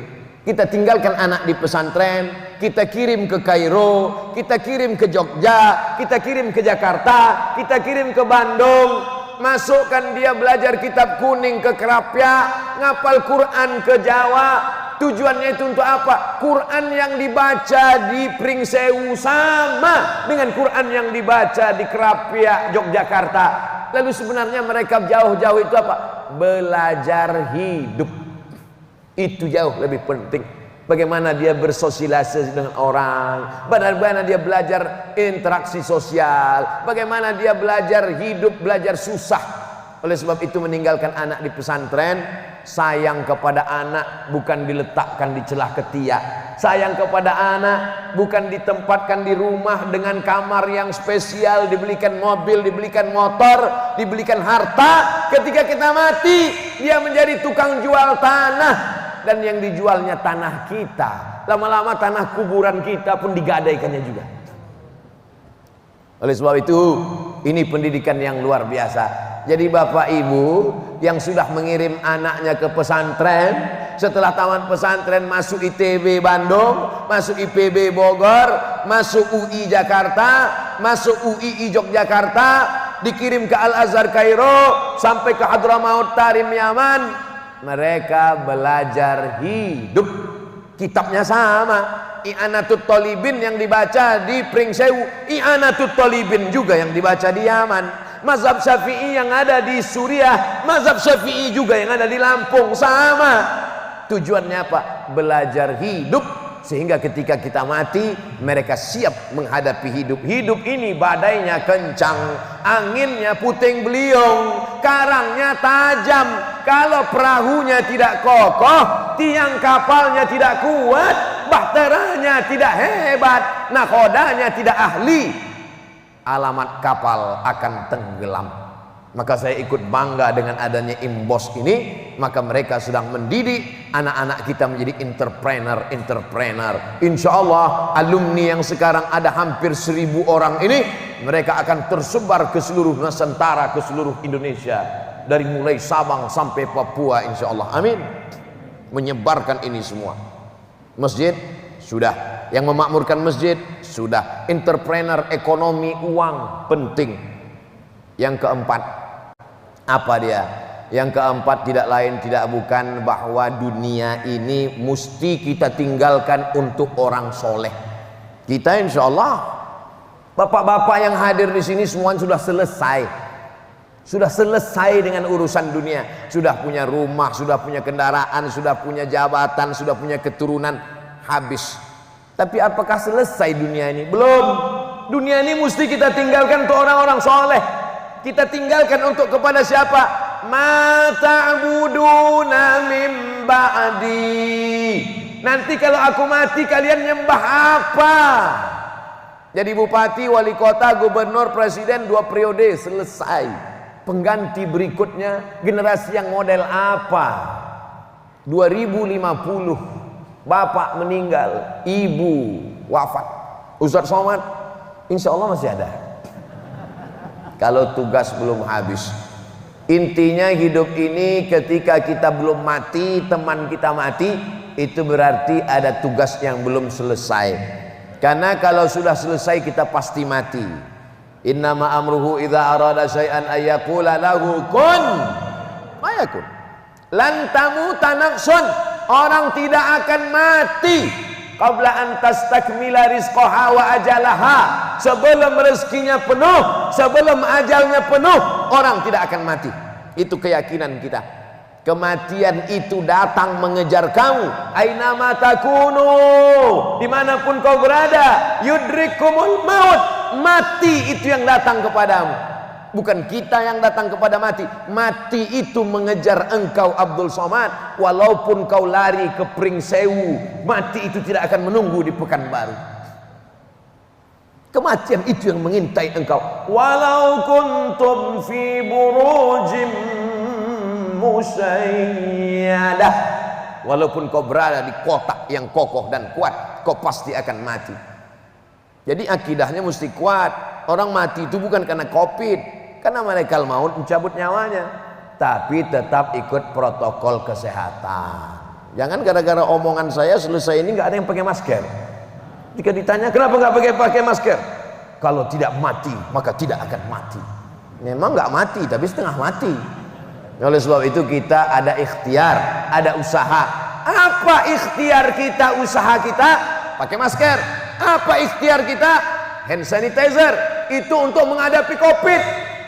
kita tinggalkan anak di pesantren, kita kirim ke Kairo, kita kirim ke Jogja, kita kirim ke Jakarta, kita kirim ke Bandung. Masukkan dia belajar kitab kuning ke Kerapia, ngapal Quran ke Jawa. Tujuannya itu untuk apa? Quran yang dibaca di Pringsewu sama dengan Quran yang dibaca di Kerapia, Yogyakarta. Lalu sebenarnya mereka jauh-jauh itu apa? Belajar hidup. Itu jauh lebih penting. Bagaimana dia bersosialisasi dengan orang, bagaimana dia belajar interaksi sosial, bagaimana dia belajar hidup, belajar susah. Oleh sebab itu meninggalkan anak di pesantren, sayang kepada anak bukan diletakkan di celah ketiak. Sayang kepada anak bukan ditempatkan di rumah dengan kamar yang spesial, dibelikan mobil, dibelikan motor, dibelikan harta. Ketika kita mati, dia menjadi tukang jual tanah. Dan yang dijualnya tanah kita, lama-lama tanah kuburan kita pun digadaikannya juga. Oleh sebab itu, ini pendidikan yang luar biasa. Jadi bapak ibu yang sudah mengirim anaknya ke pesantren, setelah tamat pesantren masuk ITB Bandung, masuk IPB Bogor, masuk UI Jakarta, masuk UII Yogyakarta, dikirim ke Al-Azhar Kairo, sampai ke Hadramaut Tarim Yaman. Mereka belajar hidup. Kitabnya sama, I'anatut Thalibin yang dibaca di Pringsewu, I'anatut Thalibin juga yang dibaca di Yaman. Mazhab Syafi'i yang ada di Suriah, mazhab Syafi'i juga yang ada di Lampung, sama. Tujuannya apa? Belajar hidup, sehingga ketika kita mati mereka siap menghadapi hidup. Hidup ini badainya kencang, anginnya puting beliung, karangnya tajam. Kalau perahunya tidak kokoh, tiang kapalnya tidak kuat, bahteranya tidak hebat, nakhodanya tidak ahli, alamat kapal akan tenggelam. Maka saya ikut bangga dengan adanya Imbos ini. Maka mereka sedang mendidik anak-anak kita menjadi entrepreneur. Insya Allah alumni yang sekarang ada hampir 1000 orang ini, mereka akan tersebar ke seluruh Nusantara, ke seluruh Indonesia, dari mulai Sabang sampai Papua, insya Allah, amin. Menyebarkan ini semua. Masjid sudah, yang memakmurkan masjid sudah, entrepreneur, ekonomi, uang penting. Yang keempat, apa dia? Yang keempat tidak lain tidak bukan bahwa dunia ini mesti kita tinggalkan untuk orang soleh. Kita insya Allah, bapak-bapak yang hadir di sini semua sudah selesai. Sudah selesai dengan urusan dunia. Sudah punya rumah, sudah punya kendaraan, sudah punya jabatan, sudah punya keturunan, habis. Tapi apakah selesai dunia ini? Belum. Dunia ini mesti kita tinggalkan untuk orang-orang soleh. Kita tinggalkan untuk kepada siapa? Ma ta'buduna min ba'di. Nanti kalau aku mati kalian nyembah apa? Jadi bupati, wali kota, gubernur, presiden 2 periode selesai. Pengganti berikutnya generasi yang model apa? 2050 bapak meninggal, ibu wafat, Ustadz Somad insya Allah masih ada. Kalau tugas belum habis. Intinya hidup ini ketika kita belum mati, teman kita mati, itu berarti ada tugas yang belum selesai. Karena kalau sudah selesai kita pasti mati. Innama amruhu idza arada syai'an ayyaqula lahu kun fayakun. Lan tamuta nafsun, orang tidak akan mati qabla an tastakmila rizqaha wa ajalaha. Sebelum rezekinya penuh, sebelum ajalnya penuh, orang tidak akan mati. Itu keyakinan kita. Kematian itu datang mengejar kamu. Ainama takunu, dimanapun kau berada, yudrikumul maut, mati itu yang datang kepadamu. Bukan kita yang datang kepada mati. Mati itu mengejar engkau Abdul Somad. Walaupun kau lari ke Pringsewu, mati itu tidak akan menunggu di Pekanbaru. Kematian itu yang mengintai engkau. Walau kuntum fi burujim musayyadah, walaupun kau berada di kotak yang kokoh dan kuat, kau pasti akan mati. Jadi akidahnya mesti kuat. Orang mati itu bukan karena COVID, karena malaikat maut mencabut nyawanya, tapi tetap ikut protokol kesehatan. Jangan gara-gara omongan saya selesai ini nggak ada yang pakai masker. Jika ditanya kenapa nggak pakai masker, kalau tidak mati maka tidak akan mati. Memang nggak mati tapi setengah mati. Oleh sebab itu kita ada ikhtiar, ada usaha. Apa ikhtiar kita, usaha kita? Pakai masker. Apa ikhtiar kita? Hand sanitizer. Itu untuk menghadapi COVID.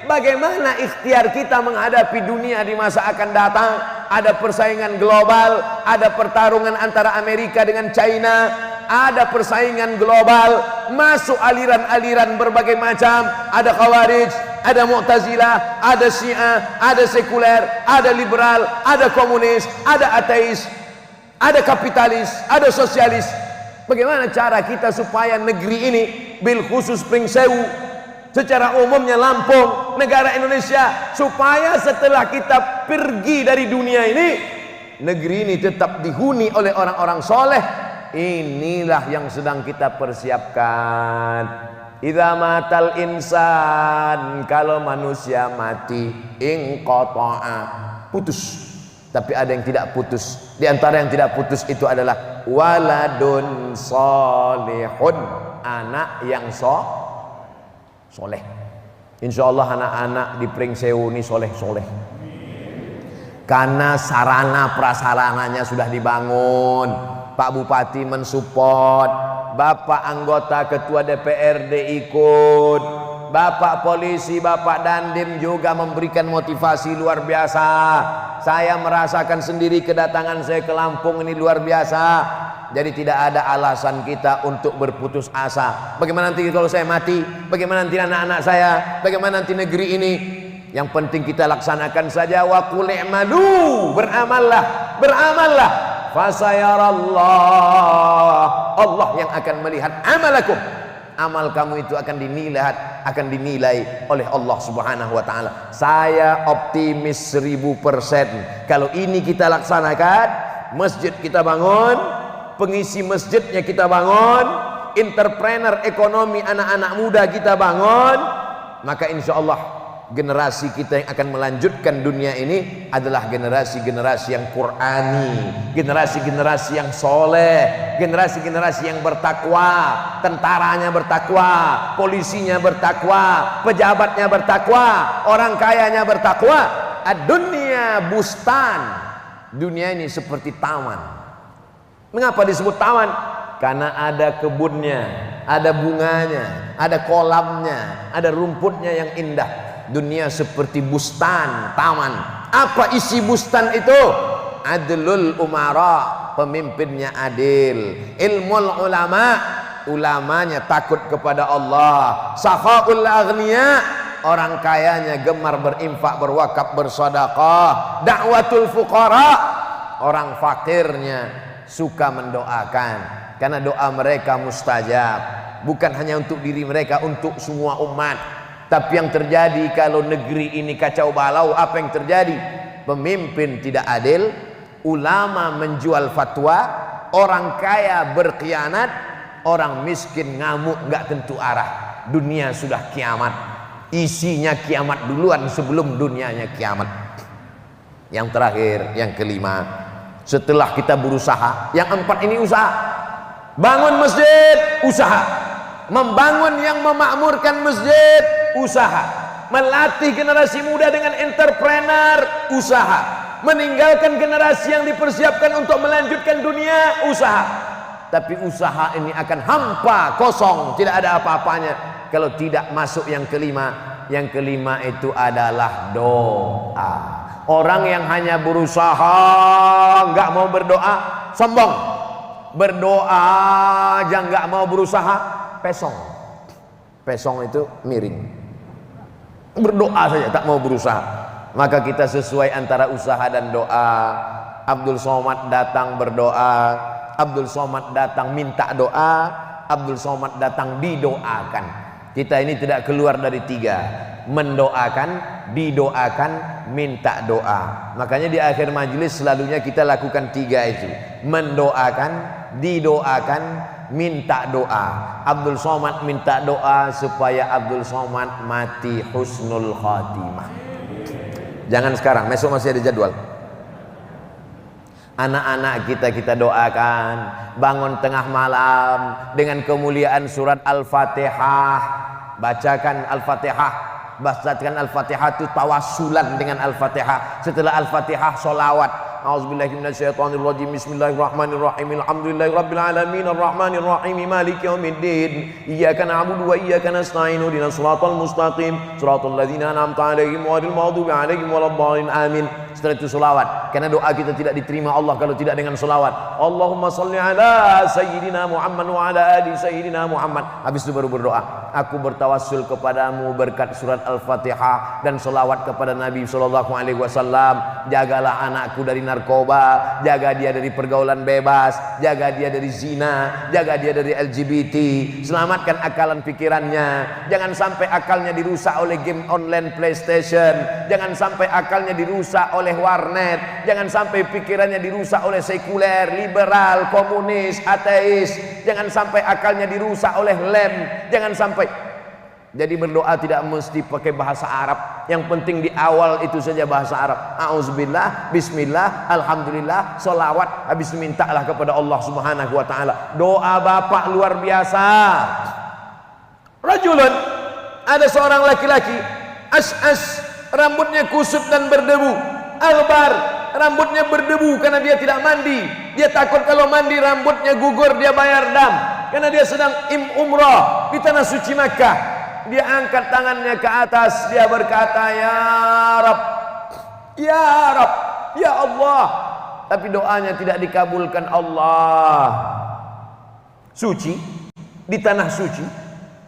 Bagaimana ikhtiar kita menghadapi dunia di masa akan datang? Ada persaingan global, ada pertarungan antara Amerika dengan China, ada persaingan global, masuk aliran-aliran berbagai macam, ada Khawarij, ada Mu'tazilah, ada Syiah, ada sekuler, ada liberal, ada komunis, ada ateis, ada kapitalis, ada sosialis. Bagaimana cara kita supaya negeri ini, bil khusus Pringsewu, secara umumnya Lampung, negara Indonesia, supaya setelah kita pergi dari dunia ini, negeri ini tetap dihuni oleh orang-orang soleh. Inilah yang sedang kita persiapkan. Idza matal insan, kalau manusia mati, inqata'a, putus. tapi ada yang tidak putus. Di antara yang tidak putus itu adalah waladun solihun, anak yang soleh. Insya Allah anak-anak di Pringsewu ini soleh-soleh, karena sarana prasarananya sudah dibangun. Pak Bupati mensupport, Bapak anggota ketua DPRD ikut, Bapak polisi, Bapak Dandim juga memberikan motivasi luar biasa. Saya merasakan sendiri kedatangan saya ke Lampung ini luar biasa. Jadi tidak ada alasan kita untuk berputus asa. Bagaimana nanti kalau saya mati? Bagaimana nanti anak-anak saya? Bagaimana nanti negeri ini? Yang penting kita laksanakan saja. Wa qul i'malu, beramallah, beramallah. Fasayarallah, Allah yang akan melihat amalakum. Amal kamu itu akan dinilai oleh Allah Subhanahu wa taala. Saya optimis 1000%. Kalau ini kita laksanakan, masjid kita bangun, pengisi masjidnya kita bangun, entrepreneur ekonomi anak-anak muda kita bangun, maka insya Allah generasi kita yang akan melanjutkan dunia ini adalah generasi-generasi yang Qur'ani, generasi-generasi yang soleh, generasi-generasi yang bertakwa, tentaranya bertakwa, polisinya bertakwa, pejabatnya bertakwa, orang kayanya bertakwa. Ad-dunya bustan, dunia ini seperti taman. Mengapa disebut taman? Karena ada kebunnya, ada bunganya, ada kolamnya, ada rumputnya yang indah. Dunia seperti bustan, taman. Apa isi bustan itu? Adlul umara, pemimpinnya adil. Ilmul ulama, ulamanya takut kepada Allah. Sakhaul aghniya, orang kayanya gemar berinfak, berwakaf, bersedekah. Da'watul fuqara, orang fakirnya suka mendoakan, karena doa mereka mustajab. Bukan hanya untuk diri mereka, untuk semua umat. Tapi yang terjadi kalau negeri ini kacau balau, apa yang terjadi? Pemimpin tidak adil, ulama menjual fatwa, orang kaya berkhianat, orang miskin ngamuk nggak tentu arah. Dunia sudah kiamat, isinya kiamat duluan sebelum dunianya kiamat. Yang terakhir, yang kelima, setelah kita berusaha, yang empat ini usaha. Bangun masjid, usaha. Membangun yang memakmurkan masjid, usaha. Melatih generasi muda dengan entrepreneur, usaha. Meninggalkan generasi yang dipersiapkan untuk melanjutkan dunia, usaha. Tapi usaha ini akan hampa, kosong, tidak ada apa-apanya kalau tidak masuk yang kelima. Yang kelima itu adalah doa. Orang yang hanya berusaha, nggak mau berdoa, sombong. Berdoa aja nggak mau berusaha, pesong. Pesong itu miring. Berdoa saja tak mau berusaha. Maka kita sesuai antara usaha dan doa. Abdul Somad datang berdoa, Abdul Somad datang minta doa, Abdul Somad datang didoakan. Kita ini tidak keluar dari tiga: mendoakan, didoakan, minta doa. Makanya di akhir majelis selalunya kita lakukan tiga itu: mendoakan, didoakan, minta doa. Abdul Somad minta doa supaya Abdul Somad mati husnul khatimah. Jangan sekarang, besok masih ada jadwal. Anak-anak kita doakan, bangun tengah malam dengan kemuliaan surat Al-Fatihah. Bacakan Al-Fatihah, bacakan Al-Fatihah itu tawassulan dengan Al-Fatihah. Setelah Al-Fatihah solawat. A'udzubillahi minasyaitonirrajim. Bismillahirrahmanirrahim. Alhamdulillahirabbil alamin arrahmanir rahim maliki yaumiddin. Iyyaka na'budu wa iyyaka nasta'in. Ihdinas shiratal mustaqim. Shiratal ladzina an'amta 'alaihim ghairil maghdubi 'alaihim waladdallin. Amin. Setelah itu selawat, karena doa kita tidak diterima Allah kalau tidak dengan selawat. Allahumma salli ala sayyidina Muhammad wa ala ali sayyidina Muhammad. Habis itu baru berdoa. Aku bertawassul kepadamu berkat surat Al-Fatihah dan selawat kepada Nabi sallallahu alaihi wasallam. Jagalah anakku dari narkoba, jaga dia dari pergaulan bebas, jaga dia dari zina, jaga dia dari LGBT, selamatkan akalan pikirannya. Jangan sampai akalnya dirusak oleh game online PlayStation, jangan sampai akalnya dirusak oleh warnet, jangan sampai pikirannya dirusak oleh sekuler, liberal, komunis, ateis, jangan sampai akalnya dirusak oleh lem, jangan sampai Jadi berdoa tidak mesti pakai bahasa Arab. Yang penting di awal itu saja bahasa Arab. A'udzubillah, bismillah, alhamdulillah, sholawat. Habis mintalah kepada Allah Subhanahu wa taala. Doa bapak luar biasa. Rajulun, ada seorang laki-laki, as'as, rambutnya kusut dan berdebu. Albar, rambutnya berdebu karena dia tidak mandi. Dia takut kalau mandi rambutnya gugur, dia bayar dam. Karena dia sedang umrah di tanah suci Makkah. Dia angkat tangannya ke atas, dia berkata, ya Rab, ya Rab, ya Allah. Tapi doanya tidak dikabulkan Allah. Suci, di tanah suci,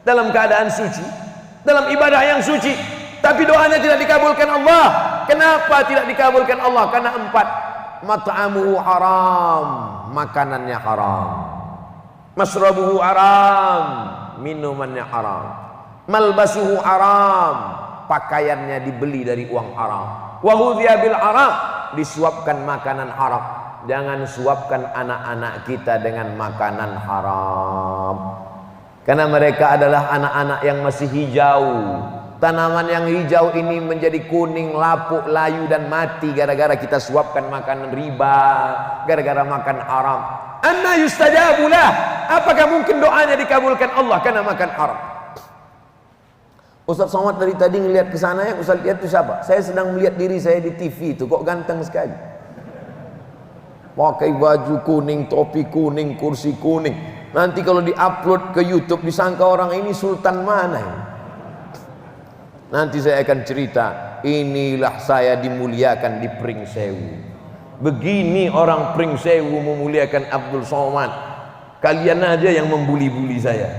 dalam keadaan suci, dalam ibadah yang suci, tapi doanya tidak dikabulkan Allah. Kenapa tidak dikabulkan Allah? Karena 4. Mat'amuhu haram, makanannya haram. Masrabuhu haram, minumannya haram. Malbasuhu haram, pakaiannya dibeli dari uang haram. Wa hudhiya bil haram, disuapkan makanan haram. Jangan suapkan anak-anak kita dengan makanan haram, karena mereka adalah anak-anak yang masih hijau. Tanaman yang hijau ini menjadi kuning, lapuk, layu dan mati gara-gara kita suapkan makanan riba, gara-gara makan haram. Anna yustajabulah, apakah mungkin doanya dikabulkan Allah karena makan haram? Ustaz Somad dari tadi ngelihat ke sana, ya Ustaz lihat itu siapa? Saya sedang melihat diri saya di TV itu, kok ganteng sekali. Pakai baju kuning, topi kuning, kursi kuning. Nanti kalau diupload ke YouTube disangka orang ini sultan mana ini? Nanti saya akan cerita, inilah saya dimuliakan di Pringsewu. Begini orang Pringsewu memuliakan Abdul Somad. Kalian aja yang membuli-buli saya.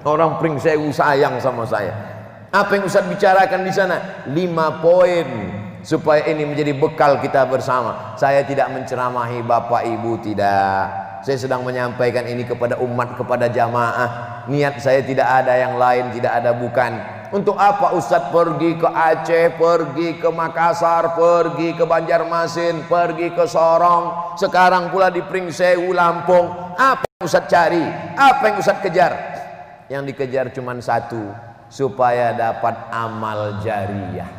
Orang Pringsewu sayang sama saya. Apa yang Ustaz bicarakan di sana? 5 poin supaya ini menjadi bekal kita bersama. Saya tidak menceramahi Bapak Ibu, tidak. Saya sedang menyampaikan ini kepada umat, kepada jamaah. Niat saya tidak ada yang lain, tidak ada bukan. Untuk apa Ustaz pergi ke Aceh, pergi ke Makassar, pergi ke Banjarmasin, pergi ke Sorong, sekarang pula di Pringsewu, Lampung? Apa yang Ustaz cari? Apa yang Ustaz kejar? Yang dikejar cuma satu, supaya dapat amal jariah.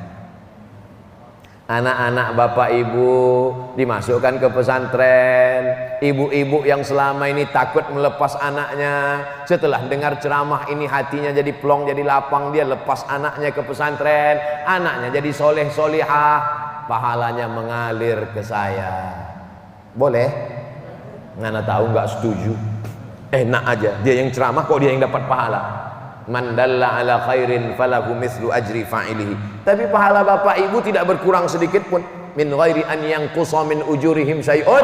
Anak-anak Bapak Ibu dimasukkan ke pesantren. Ibu-ibu yang selama ini takut melepas anaknya, setelah dengar ceramah ini hatinya jadi plong, jadi lapang. Dia lepas anaknya ke pesantren, anaknya jadi soleh solihah, pahalanya mengalir ke saya. Boleh? Ngana tahu nggak setuju? Enak aja, dia yang ceramah kok dia yang dapat pahala. Man dalla ala khairin falahu mislu ajri fa'ilihi. Tapi pahala Bapak Ibu tidak berkurang sedikit pun. Min ghairi an yanqusa min ujurihim syai'un.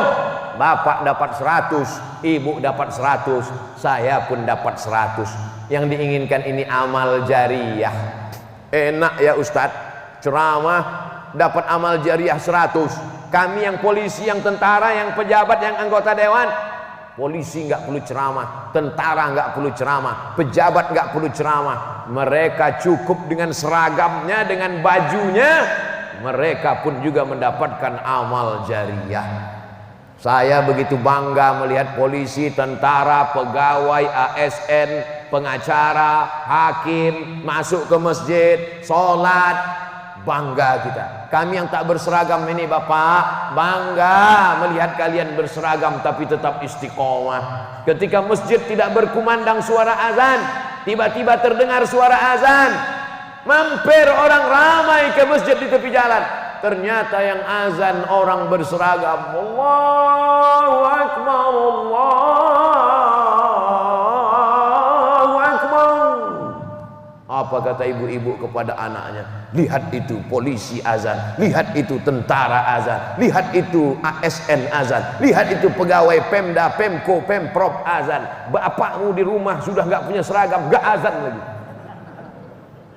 Bapak dapat 100, Ibu dapat 100, saya pun dapat 100. Yang diinginkan ini amal jariah. Enak ya Ustadz, ceramah dapat amal jariah 100. Kami yang polisi, yang tentara, yang pejabat, yang anggota dewan, polisi nggak perlu ceramah, tentara nggak perlu ceramah, pejabat nggak perlu ceramah. Mereka cukup dengan seragamnya, dengan bajunya, mereka pun juga mendapatkan amal jariah. Saya begitu bangga melihat polisi, tentara, pegawai, ASN, pengacara, hakim masuk ke masjid, sholat. Bangga kita. Kami yang tak berseragam ini Bapak, bangga melihat kalian berseragam tapi tetap istiqomah. Ketika masjid tidak berkumandang suara azan, tiba-tiba terdengar suara azan, mampir orang ramai ke masjid di tepi jalan. Ternyata yang azan orang berseragam. Allahu Akbar, Allahu Akbar. Apa kata ibu-ibu kepada anaknya? Lihat itu polisi azan, lihat itu tentara azan, lihat itu ASN azan, lihat itu pegawai Pemda, Pemko, Pemprov azan. Bapakmu di rumah sudah nggak punya seragam, nggak azan lagi.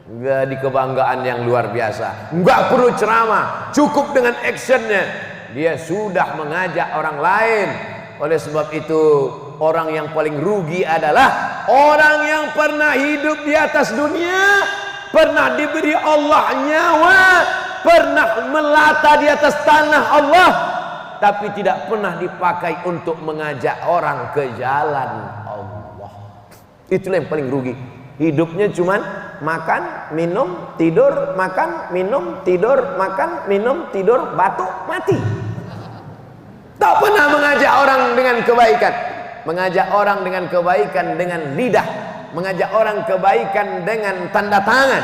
Jadi kebanggaan yang luar biasa. Nggak perlu ceramah, cukup dengan actionnya. Dia sudah mengajak orang lain. Oleh sebab itu, orang yang paling rugi adalah orang yang pernah hidup di atas dunia, pernah diberi Allah nyawa, pernah melata di atas tanah Allah, tapi tidak pernah dipakai untuk mengajak orang ke jalan Allah. Itulah yang paling rugi. Hidupnya cuman makan, minum, tidur, makan, minum, tidur, makan, minum, tidur, batuk, mati. Tak pernah mengajak orang dengan kebaikan. Mengajak orang dengan kebaikan dengan lidah, mengajak orang kebaikan dengan tanda tangan.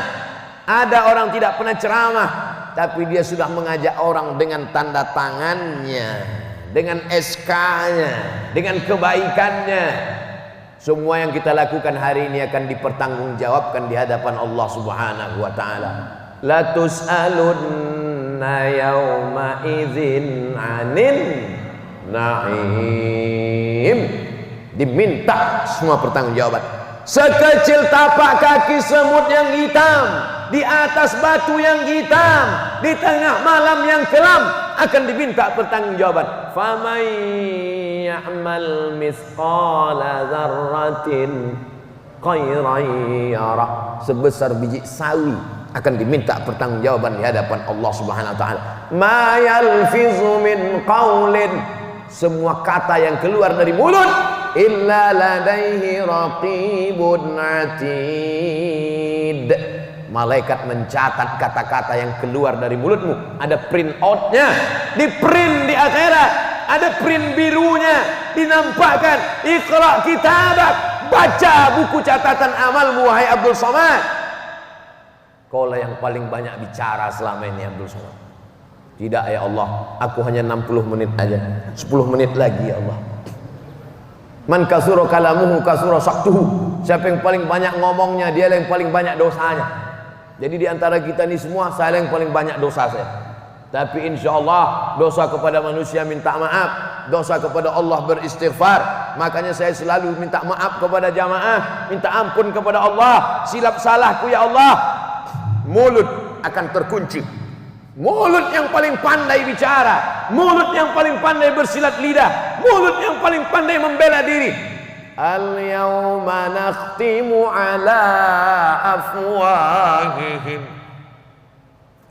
Ada orang tidak pernah ceramah, tapi dia sudah mengajak orang dengan tanda tangannya, dengan SK-nya, dengan kebaikannya. Semua yang kita lakukan hari ini akan dipertanggungjawabkan di hadapan Allah Subhanahu wa taala. La tus'alunna yauma idzin 'anin na'im. Diminta semua pertanggungjawaban. Sekecil tapak kaki semut yang hitam, di atas batu yang hitam, di tengah malam yang kelam, akan diminta pertanggungjawaban. Faman ya'mal mithqala dzarratin khairan yarah. Sebesar biji sawi akan diminta pertanggungjawaban di hadapan Allah Subhanahu wa taala. Ma yalfizu min qaulin, semua kata yang keluar dari mulut, illa ladaihi raqibun atid. Malaikat mencatat kata-kata yang keluar dari mulutmu. Ada print outnya, di print di akhirat. Ada print birunya, dinampakkan. Iqra kitabak, baca buku catatan amalmu wahai Abdul Somad. Kaulah yang paling banyak bicara selama ini Abdul Somad. Tidak ya Allah, aku hanya 60 menit aja. 10 menit lagi ya Allah. Man kasura kalamuhu kasura saktuhu. Siapa yang paling banyak ngomongnya, dia yang paling banyak dosanya. Jadi di antara kita ini semua, saya yang paling banyak dosa saya. Tapi insya Allah dosa kepada manusia minta maaf, dosa kepada Allah beristighfar. Makanya saya selalu minta maaf kepada jamaah, minta ampun kepada Allah. Silap salahku ya Allah. Mulut akan terkunci. Mulut yang paling pandai bicara, mulut yang paling pandai bersilat lidah, mulut yang paling pandai membela diri. Al-yawma nakhtimu ala afwahihim.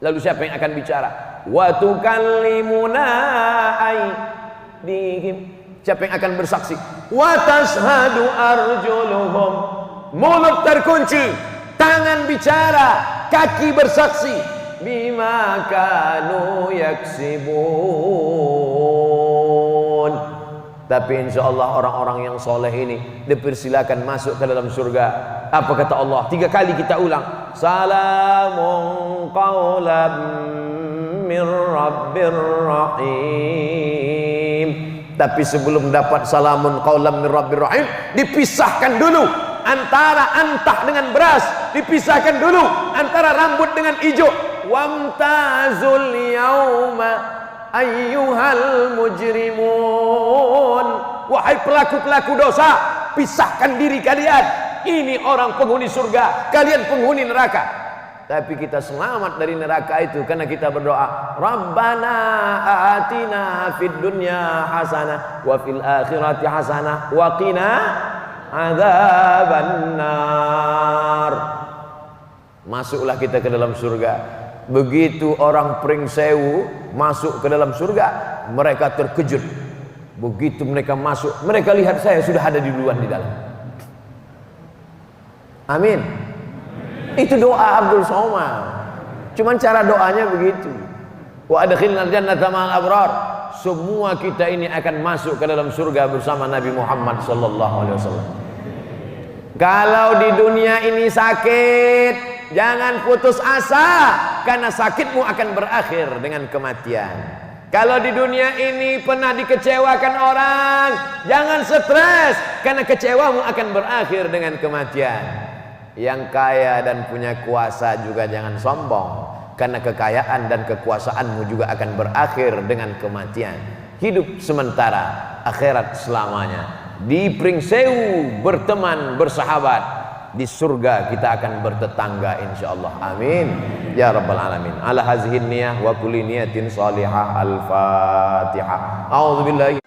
Lalu siapa yang akan bicara? Wa tukallimuna aydihim. Siapa yang akan bersaksi? Wa tashhadu arjuluhum. Mulut terkunci, tangan bicara, kaki bersaksi. Bima kanu yaksibun. Tapi insya Allah orang-orang yang soleh ini dipersilakan masuk ke dalam surga. Apa kata Allah? 3 kali kita ulang. Salamun qawlam min rabbir rahim. Tapi sebelum dapat salamun qawlam min rabbir rahim, dipisahkan dulu antara antah dengan beras, dipisahkan dulu antara rambut dengan hijau. Wamtazul yauma ayyuhal mujrimun. Wahai pelaku-pelaku dosa, pisahkan diri kalian. Ini orang penghuni surga, kalian penghuni neraka. Tapi kita selamat dari neraka itu karena kita berdoa, Rabbana atina fid dunya hasanah wa fil akhirati hasanah wa qina adzabannar. Masuklah kita ke dalam surga. Begitu orang Pringsewu masuk ke dalam surga, mereka terkejut. Begitu mereka masuk, mereka lihat saya sudah ada di duluan di dalam. Amin. Itu doa Abdul Somad. Cuman cara doanya begitu. Wa adkhilnal jannata ma'al abrar. Semua kita ini akan masuk ke dalam surga bersama Nabi Muhammad sallallahu alaihi wasallam. Kalau di dunia ini sakit, jangan putus asa, karena sakitmu akan berakhir dengan kematian. Kalau di dunia ini pernah dikecewakan orang, jangan stres, karena kecewamu akan berakhir dengan kematian. Yang kaya dan punya kuasa juga jangan sombong, karena kekayaan dan kekuasaanmu juga akan berakhir dengan kematian. Hidup sementara, akhirat selamanya. Di Pringsewu berteman, bersahabat. Di surga kita akan bertetangga insyaallah. Amin ya rabbal alamin. Ala hazihin niyah wa kulli niyatin salihah. Al-Fatihah. A'udzubillahi